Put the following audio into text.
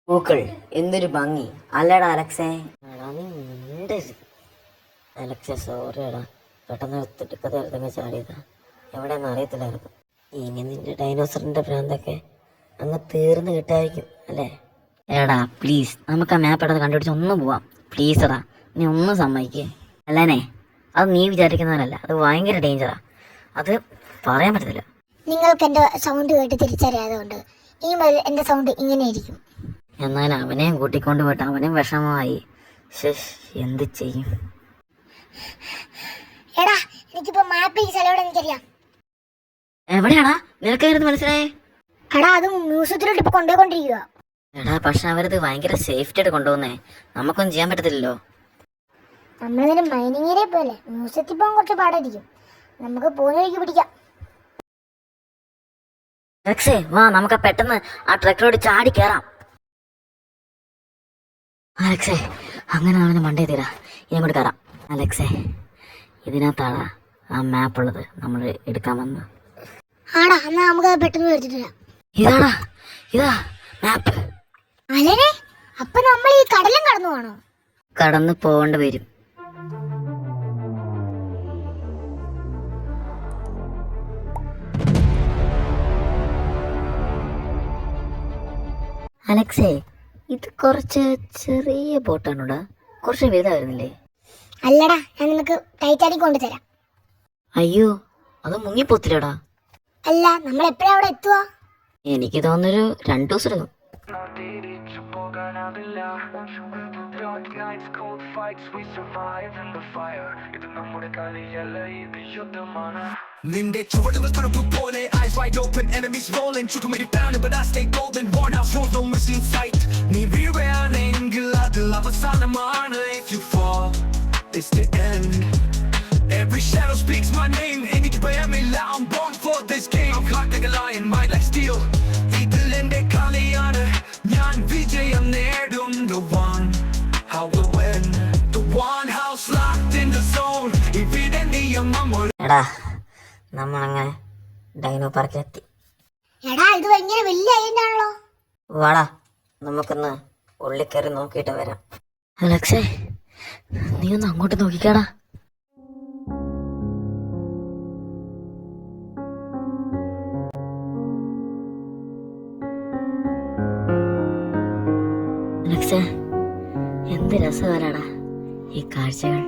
പൂക്കൾ എന്തൊരു ഭംഗി അല്ലേടാ അലക്സേ. എടാ നീ മിണ്ടരുത്. അലക്സേ സോറിയടാ, പെട്ടെന്ന് എടുത്തിട്ട് ചാടിയതാ, എവിടെയെന്ന് അറിയത്തില്ലായിരുന്നു. ഇനി നിന്റെ ഡൈനോസറിന്റെ ഭ്രാന്തൊക്കെ അങ്ങ് തീർന്ന് കിട്ടായിരിക്കും അല്ലേ? എടാ പ്ലീസ്, നമുക്ക് ആ മാപ്പ് പെട്ടെന്ന് കണ്ടുപിടിച്ച് ഒന്നും പോവാം. പ്ലീസ് എടാ, നീ ഒന്നും സമ്മതിക്കേ. അല്ലേനെ, അത് നീ വിചാരിക്കുന്നവരല്ല, അത് ഭയങ്കര ഡേഞ്ചറാ, അത് പറയാൻ പറ്റത്തില്ല. നിങ്ങൾക്ക് എൻ്റെ സൗണ്ട് കേട്ട് തിരിച്ചറിയാതുകൊണ്ട് ഇനി മുതൽ എൻ്റെ സൗണ്ട് ഇങ്ങനെയായിരിക്കും. എന്നാൽ അവനെയും കൂട്ടിക്കൊണ്ട് പോയിട്ട് അവനും വിഷമമായി. ശേഷ് എന്ത് ചെയ്യും? എടാ എനിക്കിപ്പോ മാപ്പ് ഈ സ്ഥലം എവിടെ എനിക്കറിയാം. എവിടെയാടാ നിനക്കായിരുന്നു മനസ്സിലായേ? എടാ അത് മ്യൂസിയത്തിലോട്ട് ഇപ്പൊ കൊണ്ടുപോയിക്കൊണ്ടിരിക്കുക. എടാ പക്ഷെ അവരത് ഭയങ്കര സേഫ്റ്റി ആയിട്ട് കൊണ്ടുപോകുന്നേ, നമുക്കൊന്നും ചെയ്യാൻ പറ്റത്തില്ലല്ലോ. നമ്മളതിന് മൈനിങ്ങിനെ പോലെ മ്യൂസിയത്തിൽ പോകാൻ കുറച്ച് പാടായിരിക്കും, നമുക്ക് പോകുന്ന വഴിക്ക് പിടിക്കാം. അലക്സേ വാ, നമുക്ക് പെട്ടെന്ന് ആ ട്രക്കിലോട് ചാടി കയറാം. അലക്സേ അങ്ങനെ അവന് മണ്ടേ തീരാ, ഇനി അങ്ങോട്ട് കയറാം. അലക്സേ ഇതിനകത്താണ് ആ മാപ്പ് ഉള്ളത്, നമ്മൾ എടുക്കാൻ വന്ന്. ആടാ എന്നാ നമുക്ക് പെട്ടെന്ന് എടുത്തിട്ടില്ല. ഇതാടാ, ഇതാ മാപ്പ്. അല്ലേ, അപ്പൊ നമ്മൾ ഈ കടലും കടന്നു പോണോ? കടന്നു പോകേണ്ടി വരും. അലക്സേ ഇത് കുറച്ച് ചെറിയ ബോട്ടാണോടാ, കുറച്ച് വലുതായിരുന്നില്ലേ? അല്ലടാ, ഞാൻ നിനക്ക് ടൈറ്റാനിക് കൊണ്ടുതരാം. അയ്യോ അത് മുങ്ങിപ്പോത്തില്ലടാ. അല്ല, നമ്മൾ എപ്പോഴാ അവിടെ എത്തുക? എനിക്ക് തോന്നുന്നൊരു 2 ദിവസം എടുക്കും. നിന്റെ ചുവടുകൾ തണുപ്പ് പോലെ eyes wide open enemies rolling ചുറ്റുമിരിട്ടാണ് but I stay golden worn out shows no missing sight നീ വീഴുകയാണെങ്കിൽ അതിൽ അവസാനമാണ് if you fall it's the end every shadow speaks my name എനിക്ക് ഭയമില്ല I'm born for this game I'm hot like a lion might like steel ഇതിൽ എന്റെ കളിയാണ് ഞാൻ വിജയം നേടും the one how will win the one house locked in the zone ഇവിടെ നിയമം എടാ നമ്മളങ്ങനെ ഡൈനോ പാർക്കിലെത്തി. എടാ ഇത് ഭയങ്കര വലിയ ഐലൻഡ് ആണല്ലോ. വാടാ നമുക്കൊന്ന് ഉള്ളിക്കറി നോക്കിയിട്ട് വരാം. അലക്സേ നീ ഒന്ന് അങ്ങോട്ട് നോക്കിക്കാടാ. അലക്സേ എന്ത് രസകരാടാ ഈ കാഴ്ചകൾ.